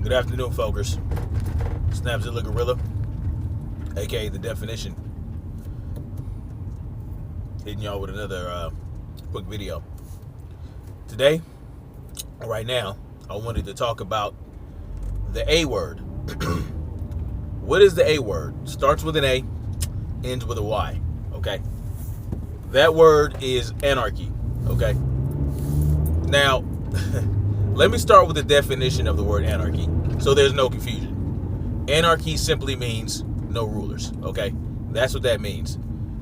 Good afternoon, folkers. Snapzilla Gorilla, aka The Definition, hitting y'all with another quick video. Today, right now, I wanted to talk about the A word. What is the A word? Starts with an A, ends with a Y, okay? That word is anarchy, okay? Now, let me start with the definition of the word anarchy, so there's no confusion. Anarchy simply means no rulers, okay? That's what that means.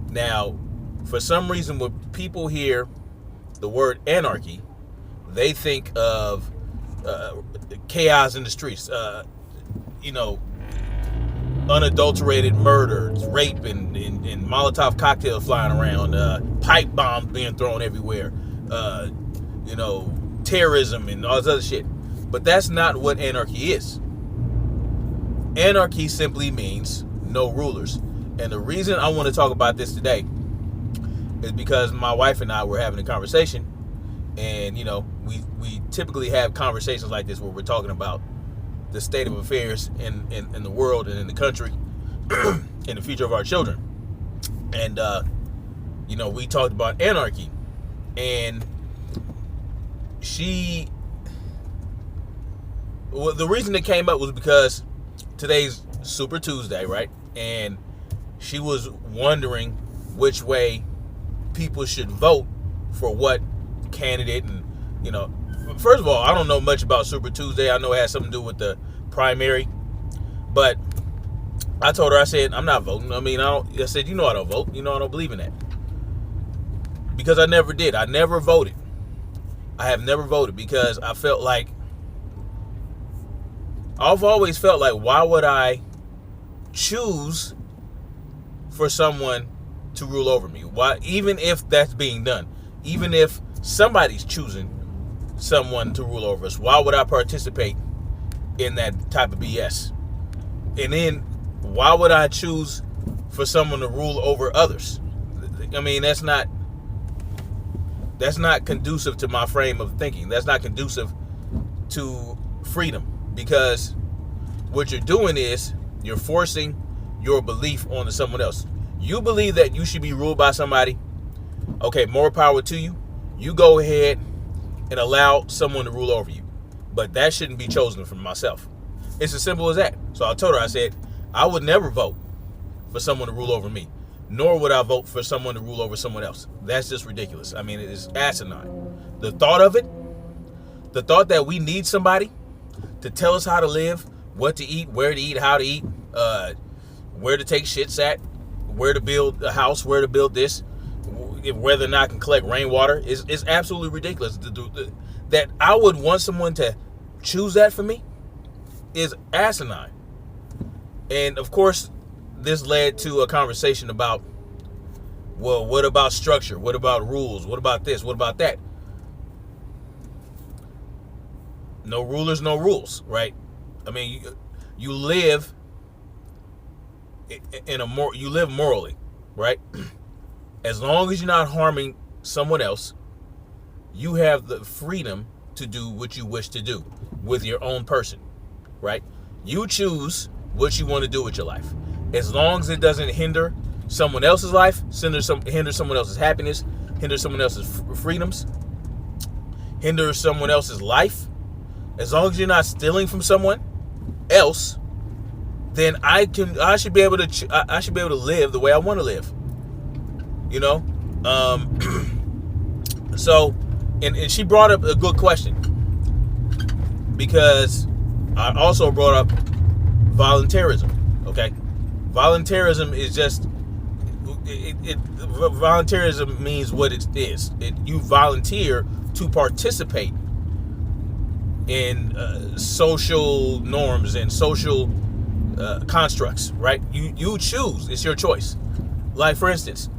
Now, for some reason, when people hear the word anarchy, they think of chaos in the streets, unadulterated murder, rape, and Molotov cocktails flying around, pipe bombs being thrown everywhere, terrorism and all this other shit. But that's not what anarchy is. Anarchy simply means no rulers. And the reason I want to talk about this today is because my wife and I were having a conversation, and we typically have conversations like this where we're talking about the state of affairs in the world and in the country and the future of our children. And we talked about anarchy, and the reason it came up was because today's Super Tuesday, right? And she was wondering which way people should vote for what candidate. And first of all, I don't know much about Super Tuesday. I know it has something to do with the primary, but I told her, I said, I'm not voting. I said, I don't vote. I don't believe in that, because I never did. I never voted. I have never voted because I've always felt like, why would I choose for someone to rule over me? Why, even if that's being done, even if somebody's choosing someone to rule over us, why would I participate in that type of BS? And then why would I choose for someone to rule over others? That's not conducive to my frame of thinking. That's not conducive to freedom, because what you're doing is you're forcing your belief onto someone else. You believe that you should be ruled by somebody. Okay, more power to you. You go ahead and allow someone to rule over you. But that shouldn't be chosen for myself. It's as simple as that. So I told her, I said, I would never vote for someone to rule over me, nor would I vote for someone to rule over someone else. That's just ridiculous. It is asinine. The thought of it, the thought that we need somebody to tell us how to live, what to eat, where to eat, how to eat, where to take shits at, where to build a house, where to build this, whether or not I can collect rainwater, is absolutely ridiculous. That I would want someone to choose that for me is asinine. And of course, this led to a conversation about, well, what about structure? What about rules? What about this? What about that? No rulers, no rules, right? You live you live morally, right? As long as you're not harming someone else, you have the freedom to do what you wish to do with your own person, right? You choose what you want to do with your life. As long as it doesn't hinder someone else's life, hinder someone else's happiness, hinder someone else's freedoms, hinder someone else's life, as long as you're not stealing from someone else, then I should be able to live the way I want to live. So, and she brought up a good question, because I also brought up voluntarism. Okay, voluntarism is just voluntarism means what it is. You volunteer to participate in social norms and social constructs, right? You choose. It's your choice. Like, for instance,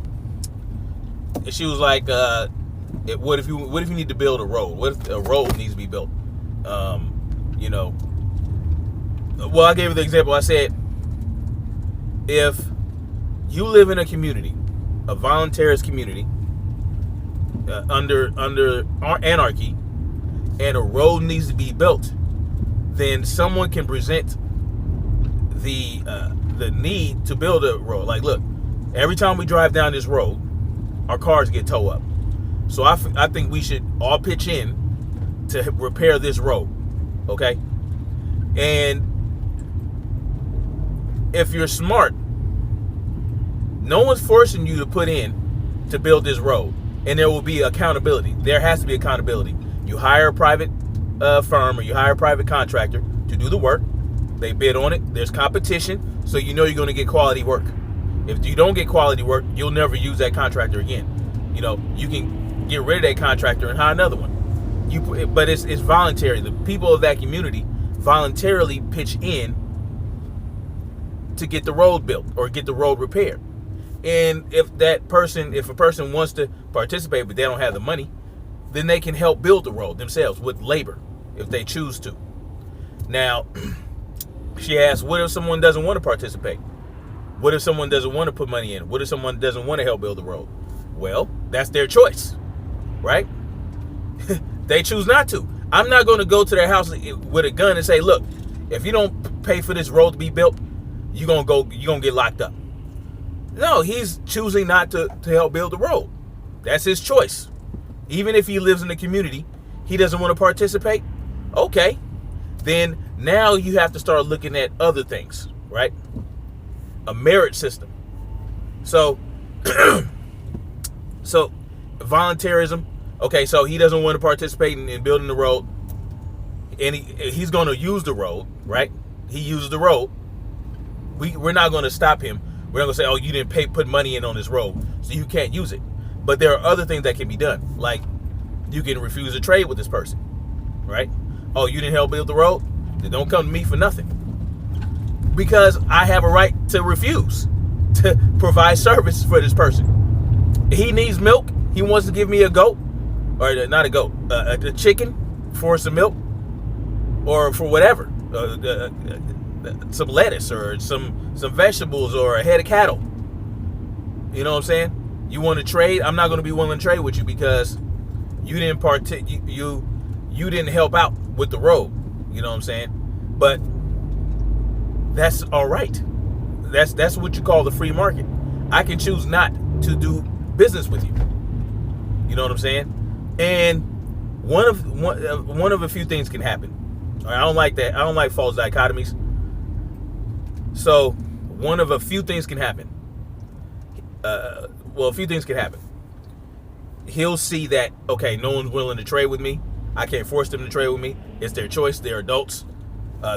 she was like, what if you need to build a road? What if a road needs to be built? Well, I gave her the example. I said, if you live in a community, a voluntarist community, under anarchy, and a road needs to be built, then someone can present the need to build a road. Like, look, every time we drive down this road, our cars get towed up. So I think we should all pitch in to repair this road, okay? And if you're smart, no one's forcing you to put in to build this road, and there will be accountability. There has to be accountability. You hire a private firm, or you hire a private contractor to do the work. They bid on it. There's competition, so you know you're going to get quality work. If you don't get quality work, you'll never use that contractor again. You know, you can get rid of that contractor and hire another one. But it's voluntary. The people of that community voluntarily pitch in to get the road built or get the road repaired. And if a person wants to participate but they don't have the money, then they can help build the road themselves with labor if they choose to. Now, she asked, what if someone doesn't want to participate? What if someone doesn't want to put money in? What if someone doesn't want to help build the road? Well, that's their choice, right? They choose not to. I'm not going to go to their house with a gun and say, look, if you don't pay for this road to be built, you're going to get locked up. No, he's choosing not to help build the road. That's his choice. Even if he lives in the community, he doesn't want to participate. Okay. Then now you have to start looking at other things, right? A merit system. So voluntarism. Okay, so he doesn't want to participate in building the road, and he's going to use the road, right? He uses the road. We're not going to stop him. We're not going to say, oh, you didn't put money in on this road, so you can't use it. But there are other things that can be done, like you can refuse to trade with this person, right? Oh, you didn't help build the road? Then don't come to me for nothing. Because I have a right to refuse to provide service for this person. He needs milk. He wants to give me a goat, or not a goat, a chicken for some milk, or for whatever, some lettuce or some vegetables or a head of cattle. You know what I'm saying? You want to trade? I'm not going to be willing to trade with you because you didn't you didn't help out with the road. You know what I'm saying? But that's all right. That's what you call the free market. I can choose not to do business with you. You know what I'm saying? And one of a few things can happen. I don't like that. I don't like false dichotomies. So one of a few things can happen. A few things can happen. He'll see that, okay, no one's willing to trade with me. I can't force them to trade with me. It's their choice. They're adults.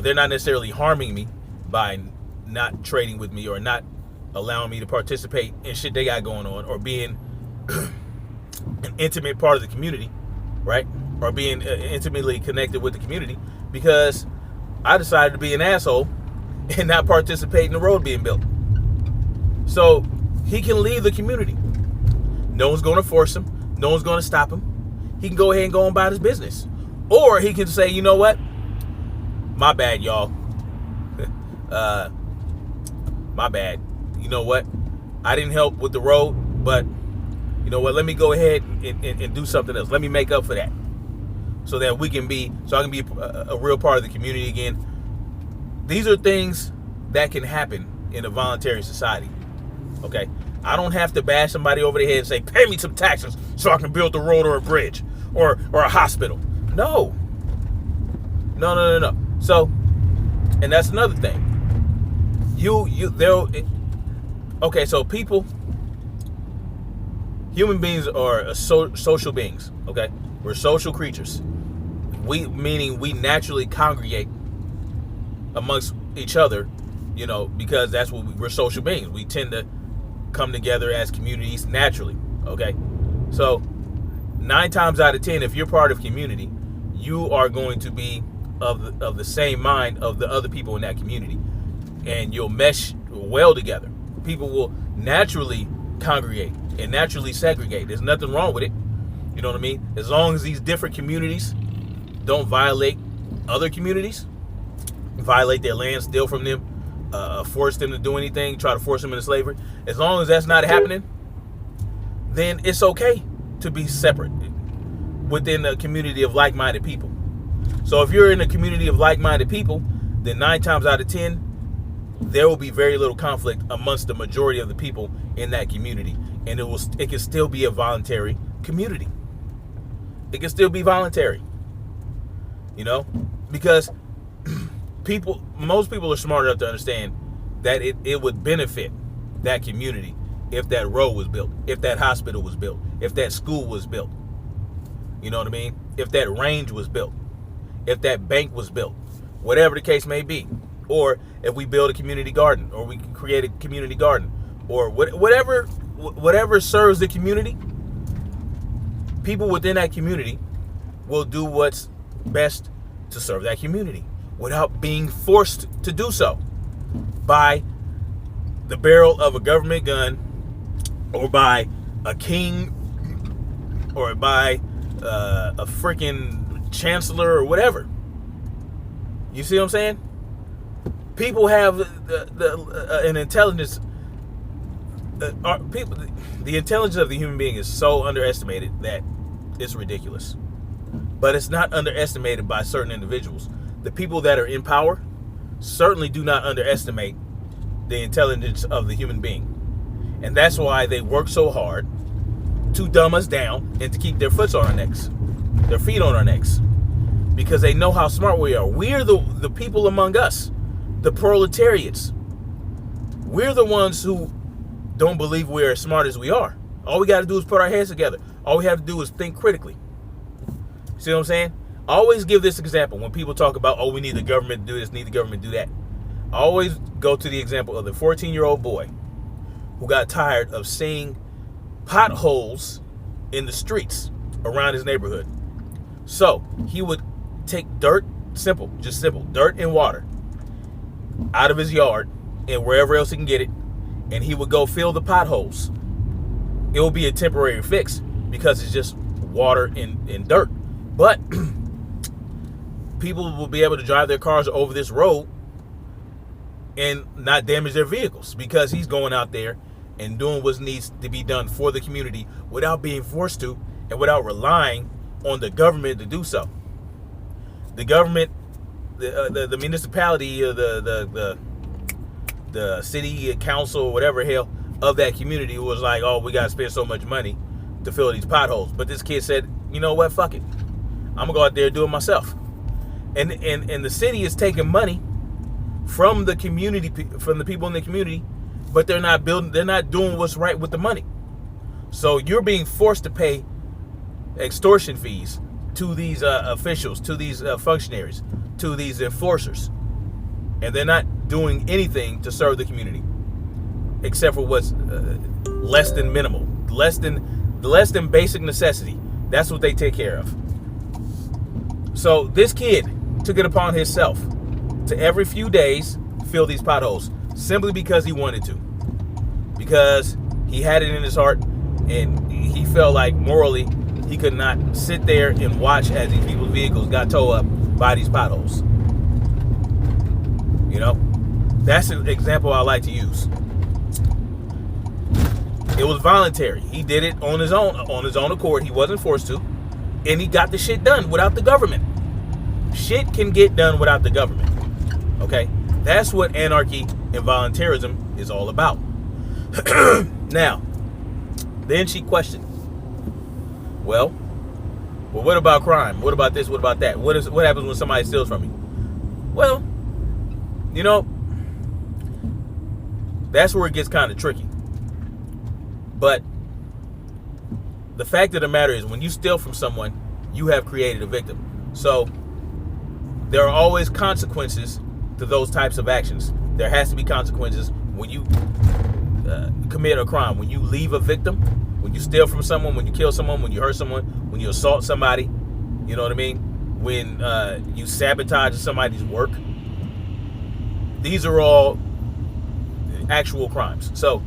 They're not necessarily harming me by not trading with me or not allowing me to participate in shit they got going on, or being an intimate part of the community, right? Or being intimately connected with the community, because I decided to be an asshole and not participate in the road being built. So he can leave the community. No one's going to force him. No one's going to stop him. He can go ahead and go on about his business. Or he can say, you know what? My bad, y'all. My bad. You know what? I didn't help with the road, but you know what? Let me go ahead and do something else. Let me make up for that, so that I can be a real part of the community again. These are things that can happen in a voluntary society. Okay, I don't have to bash somebody over the head and say, pay me some taxes so I can build a road or a bridge or a hospital. No. So, and that's another thing. Okay, so human beings are social beings, okay? We're social creatures. Meaning we naturally congregate amongst each other, you know, because that's what we're social beings. We tend to come together as communities naturally, okay? So 9 times out of 10, if you're part of community, you are going to be of the same mind of the other people in that community, and you'll mesh well together. People will naturally congregate and naturally segregate. There's nothing wrong with it. You know what I mean? As long as these different communities don't violate other communities, violate their land, steal from them, force them to do anything, try to force them into slavery. As long as that's not happening, then it's okay to be separate within a community of like-minded people. So if you're in a community of like-minded people, then 9 times out of 10, there will be very little conflict amongst the majority of the people in that community, and it can still be a voluntary community. It can still be voluntary, because most people are smart enough to understand that it would benefit that community if that road was built, if that hospital was built, if that school was built. You know what I mean? If that range was built, if that bank was built, whatever the case may be. Or if we build a community garden, or we can create a community garden, or whatever serves the community, people within that community will do what's best to serve that community without being forced to do so by the barrel of a government gun, or by a king, or by a freaking chancellor, or whatever. You see what I'm saying? People have an intelligence. The intelligence of the human being is so underestimated that it's ridiculous. But it's not underestimated by certain individuals. The people that are in power certainly do not underestimate the intelligence of the human being. And that's why they work so hard to dumb us down and to keep their feet on our necks. Because they know how smart we are. We're the people among us, the proletariats. We're the ones who don't believe we're as smart as we are. All we got to do is put our heads together. All we have to do is think critically. See what I'm saying? I always give this example when people talk about, we need the government to do this, need the government to do that. I always go to the example of the 14-year-old boy who got tired of seeing potholes in the streets around his neighborhood. So he would take dirt, simple, dirt and water out of his yard and wherever else he can get it, and he would go fill the potholes. It will be a temporary fix because it's just water and dirt. But people will be able to drive their cars over this road and not damage their vehicles because he's going out there and doing what needs to be done for the community without being forced to and without relying on the government to do so. The government, the municipality, or the city council, or whatever hell of that community was like, we got to spend so much money to fill these potholes. But this kid said, you know what, fuck it. I'm going to go out there and do it myself. And the city is taking money from the community, from the people in the community, but they're not doing what's right with the money. So you're being forced to pay extortion fees to these officials, to these functionaries, to these enforcers. And they're not doing anything to serve the community except for what's less than minimal, less than basic necessity. That's what they take care of. So this kid took it upon himself to every few days fill these potholes simply because he wanted to, because he had it in his heart and he felt like morally he could not sit there and watch as these people's vehicles got towed up by these potholes. That's an example I like to use. It was voluntary. He did it on his own accord. He wasn't forced to, and he got the shit done without the government. Shit can get done without the government. Okay? That's what anarchy and voluntarism is all about. Now, then she questioned, well, what about crime? What about this? What about that? What happens when somebody steals from me? Well, that's where it gets kind of tricky. But the fact of the matter is, when you steal from someone, you have created a victim. So there are always consequences to those types of actions. There has to be consequences when you commit a crime. When you leave a victim, when you steal from someone, when you kill someone, when you hurt someone, when you assault somebody, you know what I mean? When you sabotage somebody's work. These are all actual crimes. So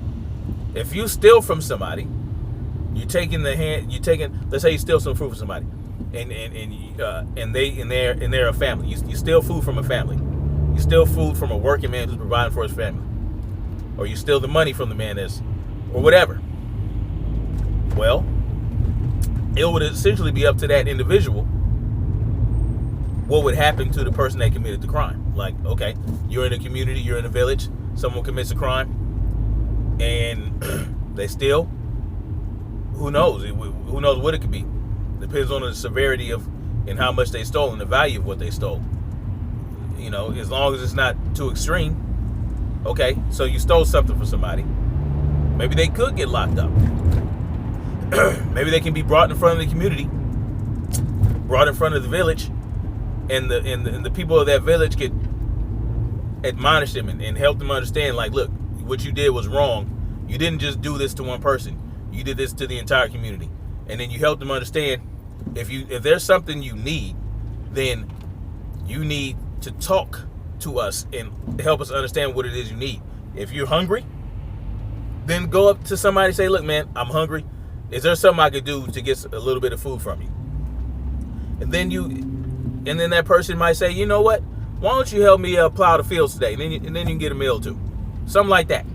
if you steal from somebody, let's say you steal some food from somebody, and they're a family. You steal food from a family. You steal food from a working man who's providing for his family, or you steal the money from the man or whatever. Well, it would essentially be up to that individual what would happen to the person that committed the crime. Like, okay, you're in a community, you're in a village, someone commits a crime, and they steal. Who knows? Who knows what it could be? Depends on the severity of and how much they stole and the value of what they stole. You know, as long as it's not too extreme. Okay, so you stole something from somebody. Maybe they could get locked up. Maybe they can be brought in front of the community, brought in front of the village, and the people of that village could admonish them and help them understand, like, look, what you did was wrong. You didn't just do this to one person. You did this to the entire community. And then you help them understand, if there's something you need, then you need to talk to us and help us understand what it is you need. If you're hungry, then go up to somebody and say, look, man, I'm hungry. Is there something I could do to get a little bit of food from you? And then that person might say, you know what? Why don't you help me plow the fields today? And then you can get a meal too. Something like that.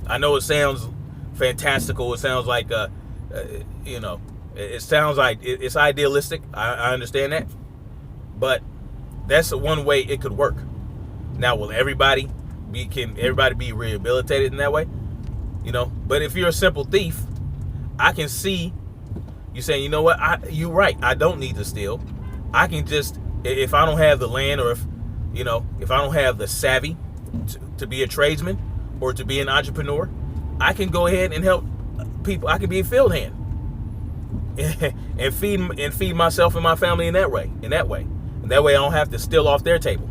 I know it sounds fantastical. It sounds like, it sounds like it's idealistic. I understand that. But that's one way it could work. Now, will everybody be rehabilitated in that way? You know, but if you're a simple thief, I can see you saying, you know what, you're right, I don't need to steal. I can just, if I don't have the land, or if I don't have the savvy to be a tradesman or to be an entrepreneur, I can go ahead and help people. I can be a field hand and feed myself and my family in that way. And that way I don't have to steal off their table.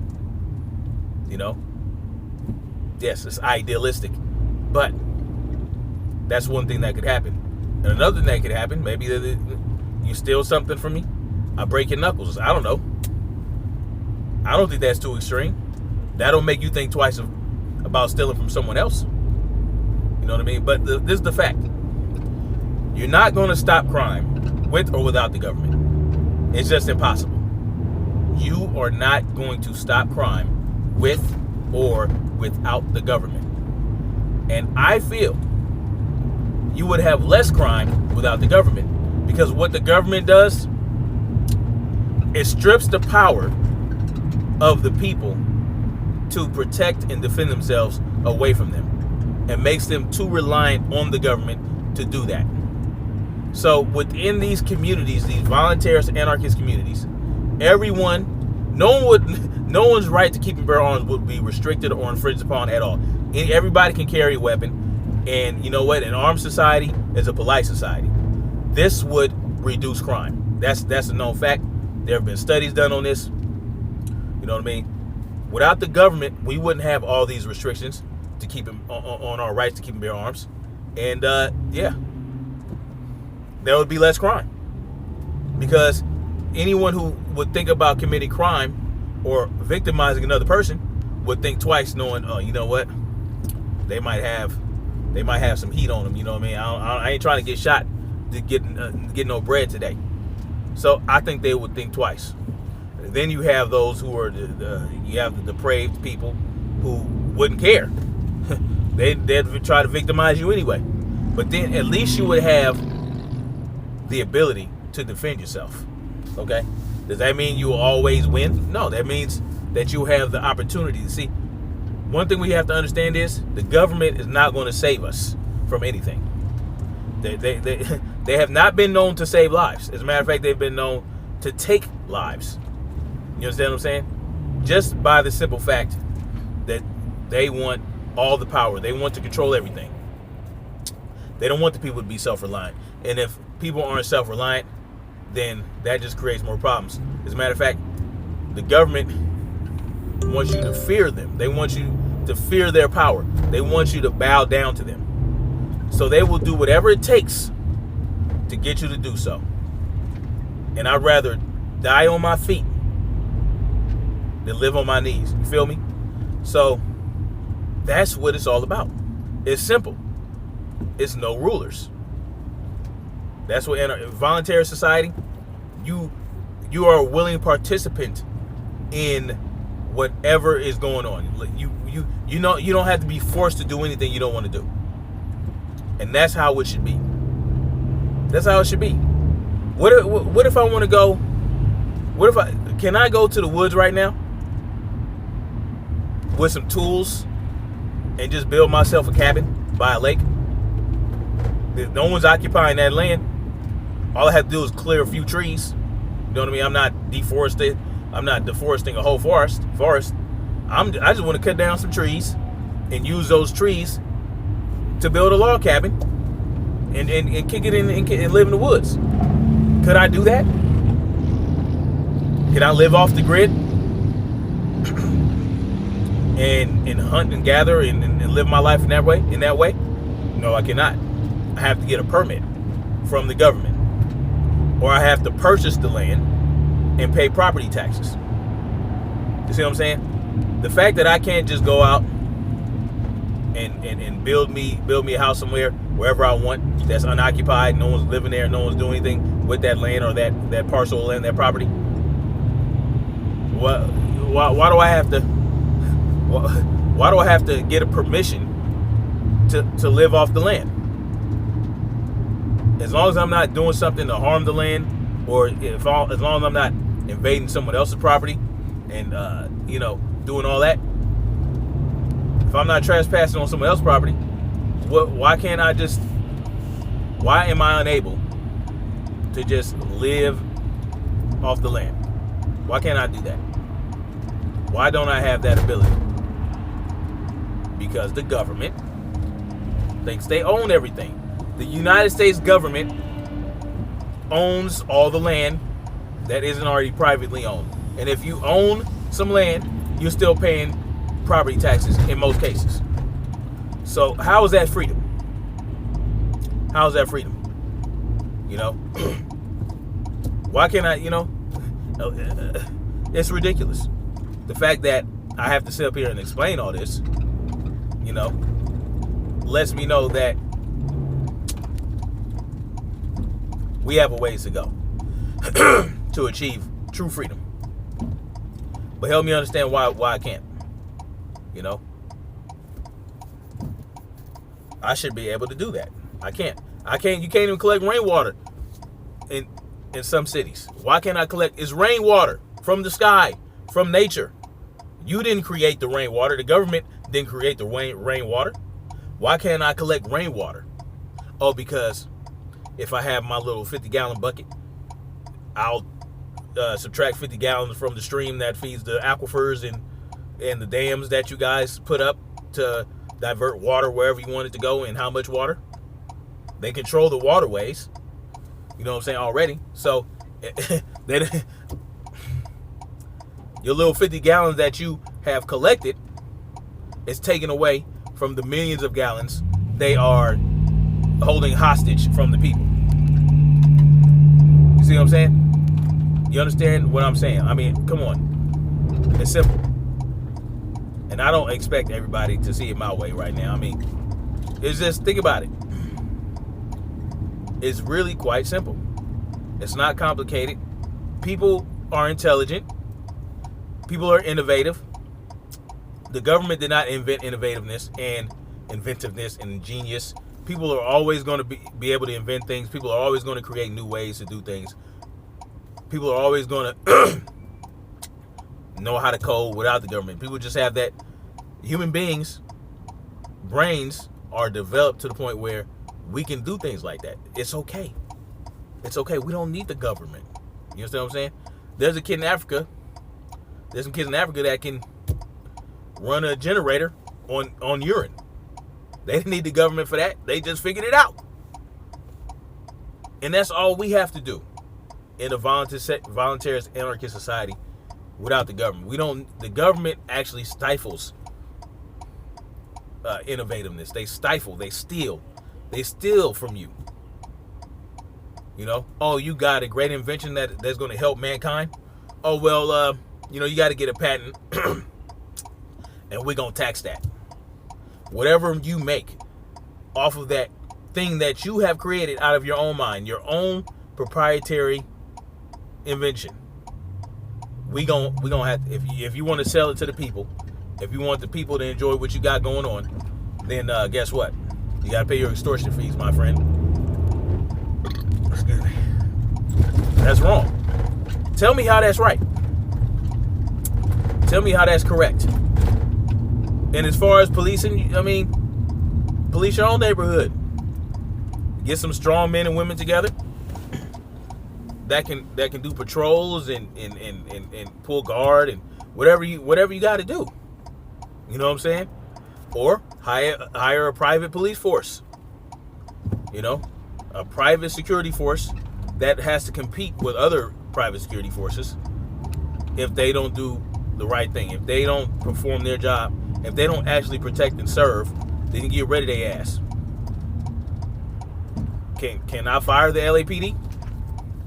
You know, yes, it's idealistic, but that's one thing that could happen. And another thing that could happen, maybe you steal something from me, I break your knuckles. I don't know. I don't think that's too extreme. That'll make you think twice about stealing from someone else. You know what I mean? But this is the fact. You're not going to stop crime with or without the government. It's just impossible. You are not going to stop crime with or without the government. And I feel you would have less crime without the government, because what the government does, it strips the power of the people to protect and defend themselves away from them, and makes them too reliant on the government to do that. So within these communities, these voluntarist anarchist communities, no one's right to keep and bear arms would be restricted or infringed upon at all. Everybody can carry a weapon. And you know what? An armed society is a polite society. This would reduce crime. That's a known fact. There have been studies done on this. You know what I mean? Without the government, we wouldn't have all these restrictions to keep on our rights to keep and bear arms. And there would be less crime, because anyone who would think about committing crime or victimizing another person would think twice, knowing, oh, you know what? They might have some heat on them. You know what I mean? I ain't trying to get shot to get no bread today. So I think they would think twice. Then you have those who are you have the depraved people who wouldn't care. They'd try to victimize you anyway. But then at least you would have the ability to defend yourself. Okay? Does that mean you will always win? No, that means that you have the opportunity to see. One thing we have to understand is the government is not going to save us from anything. They have not been known to save lives. As a matter of fact, they've been known to take lives. You understand what I'm saying? Just by the simple fact that they want all the power. They want to control everything. They don't want the people to be self-reliant. And if people aren't self-reliant, then that just creates more problems. As a matter of fact, the government wants you to fear them. They want you to fear their power. They want you to bow down to them. So they will do whatever it takes to get you to do so. And I'd rather die on my feet than live on my knees. You feel me? So that's what it's all about. It's simple. It's no rulers. That's what in a voluntary society, you are a willing participant in whatever is going on. You know, you don't have to be forced to do anything you don't want to do. And that's how it should be. That's how it should be. What if I want to go? Can I go to the woods right now with some tools and just build myself a cabin by a lake? No one's occupying that land. All I have to do is clear a few trees. You know what I mean? I'm not deforesting a whole forest. I just want to cut down some trees and use those trees to build a log cabin and kick it in and live in the woods. Could I do that? Can I live off the grid and hunt and gather and live my life in that way? No, I cannot. I have to get a permit from the government, or I have to purchase the land and pay property taxes. You see what I'm saying? The fact that I can't just go out and build me a house somewhere, wherever I want, that's unoccupied, no one's living there, no one's doing anything with that land or that parcel of land, that property. Why do I have to get a permission to live off the land? As long as I'm not doing something to harm the land, or as long as I'm not invading someone else's property and doing all that. If I'm not trespassing on someone else's property, why am I unable to just live off the land? Why can't I do that? Why don't I have that ability? Because the government thinks they own everything. The United States government owns all the land that isn't already privately owned. And if you own some land, you're still paying property taxes in most cases. So how is that freedom? How is that freedom? Why can't I, it's ridiculous. The fact that I have to sit up here and explain all this, lets me know that we have a ways to go to achieve true freedom. But help me understand why I can't. I should be able to do that. I can't. You can't even collect rainwater in some cities. Why can't I collect? It's rainwater from the sky, from nature. You didn't create the rainwater. The government didn't create the rainwater. Why can't I collect rainwater? Oh, because if I have my little 50-gallon bucket, I'll subtract 50 gallons from the stream that feeds the aquifers and the dams that you guys put up to divert water wherever you want it to go, and how much water. They control the waterways. You know what I'm saying already. So your little 50 gallons that you have collected is taken away from the millions of gallons they are holding hostage from the people. You see what I'm saying? You understand what I'm saying? I mean, come on. It's simple. And I don't expect everybody to see it my way right now. I mean, it's just, think about it. It's really quite simple. It's not complicated. People are intelligent. People are innovative. The government did not invent innovativeness and inventiveness and genius. People are always going to be able to invent things. People are always going to create new ways to do things. People are always going to know how to code without the government. People just have that. Human beings' brains are developed to the point where we can do things like that. It's okay. It's okay. We don't need the government. You understand what I'm saying? There's a kid in Africa. There's some kids in Africa that can run a generator on urine. They didn't need the government for that. They just figured it out. And that's all we have to do in a voluntarist anarchist society without the government. The government actually stifles innovativeness. They stifle, they steal from you. Oh, you got a great invention that's going to help mankind. Oh, well, you got to get a patent and we're going to tax that. Whatever you make off of that thing that you have created out of your own mind, your own proprietary invention, we gonna have to, if you want to sell it to the people, if you want the people to enjoy what you got going on, then guess what? You got to pay your extortion fees, my friend. Excuse me. That's wrong. Tell me how that's right. Tell me how that's correct. And as far as policing, I mean, police your own neighborhood. Get some strong men and women together that can do patrols and pull guard and whatever you got to do. You know what I'm saying? Or hire a private police force. You know, a private security force that has to compete with other private security forces if they don't do the right thing, if they don't perform their job, if they don't actually protect and serve, they can get rid of their ass. Can I fire the LAPD?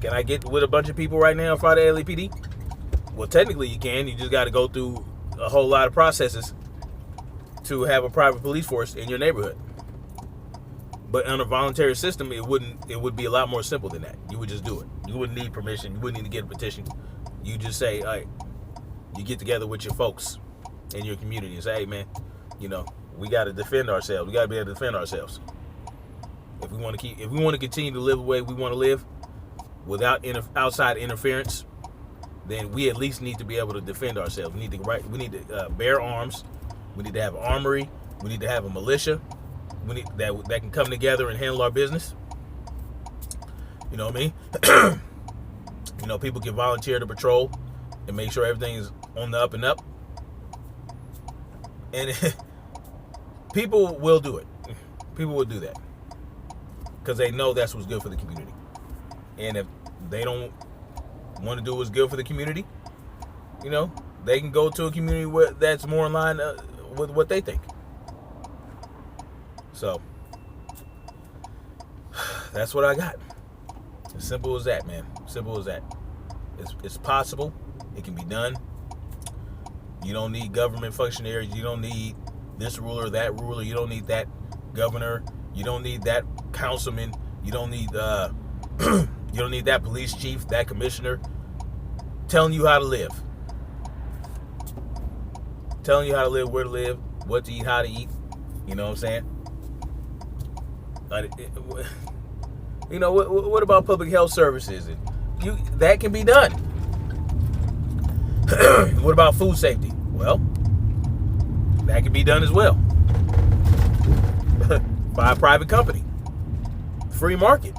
Can I get with a bunch of people right now and fire the LAPD? Well, technically you can. You just got to go through a whole lot of processes to have a private police force in your neighborhood. But on a voluntary system, it would be a lot more simple than that. You would just do it. You wouldn't need permission. You wouldn't need to get a petition. You just say, all right, you get together with your folks in your community and say, hey, man, you know, we got to defend ourselves. We got to be able to defend ourselves. If we want to continue to live the way we want to live without outside interference, then we at least need to be able to defend ourselves. We need to bear arms. We need to have an armory. We need to have a militia. We need that can come together and handle our business. You know what I mean? You know, people can volunteer to patrol and make sure everything's on the up and up. And people will do it. People will do that because they know that's what's good for the community. And if they don't want to do what's good for the community, you know, they can go to a community that's more in line with what they think. So that's what I got. As simple as that, man. Simple as that. It's possible. It can be done. You don't need government functionaries. You don't need this ruler, that ruler. You don't need that governor. You don't need that councilman. You don't need you don't need that police chief, that commissioner telling you how to live. Telling you how to live, where to live, what to eat, how to eat. You know what I'm saying? You know, what about public health services? That can be done. What about food safety? Well, that can be done as well. By a private company. Free market.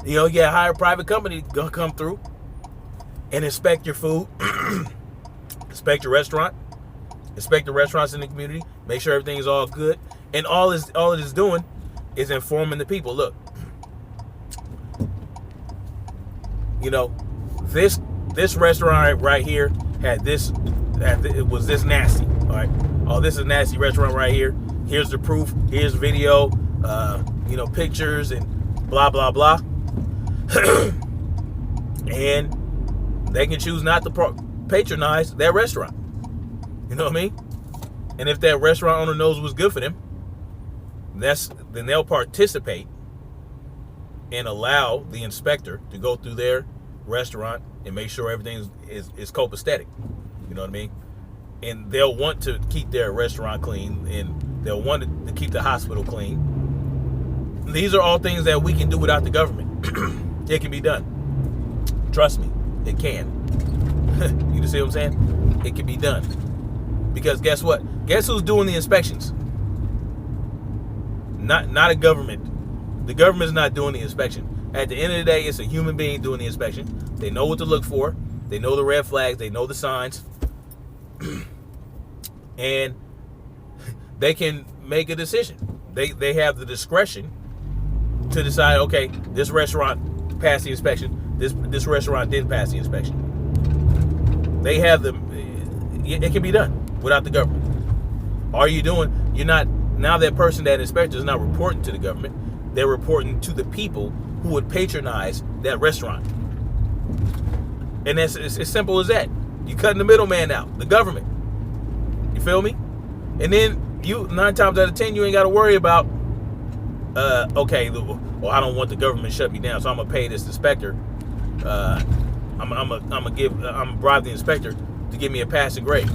You know, you get a hire private company to come through and inspect your food, inspect your restaurant, inspect the restaurants in the community, make sure everything is all good. And all it is doing is informing the people. Look, you know, this restaurant right here it was this nasty. All right, oh, this is a nasty restaurant right here. Here's the proof. Here's video. You know, pictures and blah blah blah. And they can choose not to patronize that restaurant. You know what I mean? And if that restaurant owner knows what's good for them, then they'll participate and allow the inspector to go through their restaurant and make sure everything is copacetic. You know what I mean? And they'll want to keep their restaurant clean, and they'll want to keep the hospital clean. These are all things that we can do without the government. It can be done. Trust me, it can. You see what I'm saying? It can be done. Because guess what? Guess who's doing the inspections? Not a government. The government's not doing the inspection. At the end of the day, it's a human being doing the inspection. They know what to look for. They know the red flags. They know the signs. And they can make a decision. They have the discretion to decide, okay, this restaurant passed the inspection. This restaurant didn't pass the inspection. They have it can be done without the government. You're not, now that person, that inspector is not reporting to the government. They're reporting to the people who would patronize that restaurant. And that's it's as simple as that. You cutting the middleman out, the government. You feel me? And then 9 times out of 10, you ain't got to worry about, okay, well, I don't want the government to shut me down, so I'm gonna pay this inspector. I'm gonna bribe the inspector to give me a passing grade.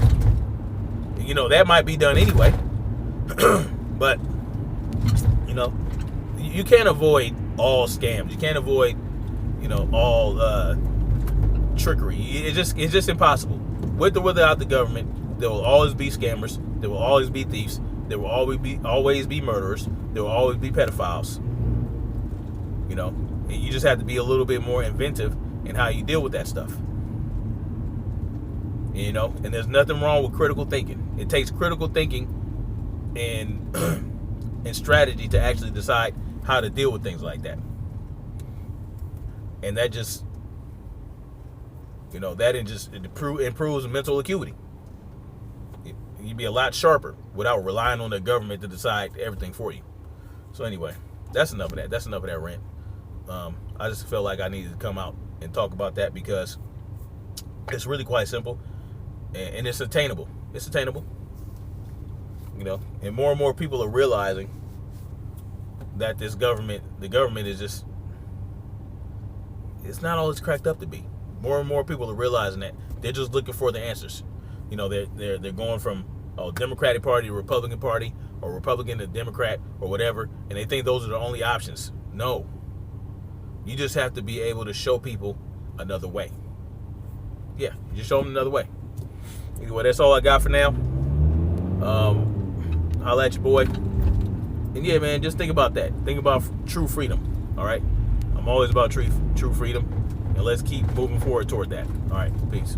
You know, that might be done anyway. But you know, you can't avoid all scams. You can't avoid, you know, all trickery. It's just impossible. with or without the government, there will always be scammers. There will always be thieves. There will always be murderers. There will always be pedophiles. You know, and you just have to be a little bit more inventive in how you deal with that stuff. You know, and there's nothing wrong with critical thinking. It takes critical thinking and and strategy to actually decide how to deal with things like that. And that just, you know, improves mental acuity. You'd be a lot sharper without relying on the government to decide everything for you. So anyway, that's enough of that. That's enough of that rant. I just felt like I needed to come out and talk about that because it's really quite simple and it's attainable. It's attainable. You know, and more people are realizing that the government is just, it's not all it's cracked up to be. More and more people are realizing that they're just looking for the answers. You know, they're going from Democratic Party to Republican Party, or Republican to Democrat, or whatever, and they think those are the only options. No. You just have to be able to show people another way. Yeah, you just show them another way. Anyway, that's all I got for now. Holla at your boy. And yeah, man, just think about that. Think about true freedom. All right? I'm always about true freedom. And let's keep moving forward toward that. All right, peace.